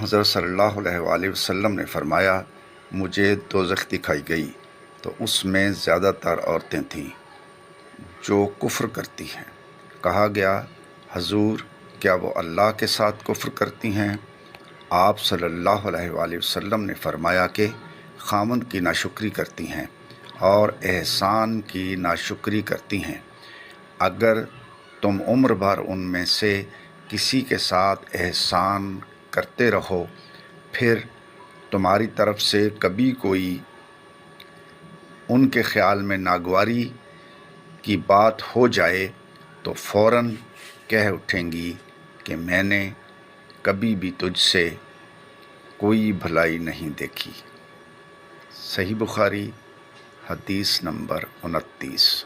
حضرت صلی اللہ علیہ وآلہ وسلم نے فرمایا، مجھے دوزخ دکھائی گئی تو اس میں زیادہ تر عورتیں تھیں جو کفر کرتی ہیں۔ کہا گیا، حضور کیا وہ اللہ کے ساتھ کفر کرتی ہیں؟ آپ صلی اللہ علیہ وآلہ وسلم نے فرمایا کہ خامند کی ناشکری کرتی ہیں اور احسان کی ناشکری کرتی ہیں۔ اگر تم عمر بھر ان میں سے کسی کے ساتھ احسان کرتے رہو، پھر تمہاری طرف سے کبھی کوئی ان کے خیال میں ناگواری کی بات ہو جائے تو فوراً کہہ اٹھیں گی کہ میں نے کبھی بھی تجھ سے کوئی بھلائی نہیں دیکھی۔ صحیح بخاری، حدیث نمبر 29۔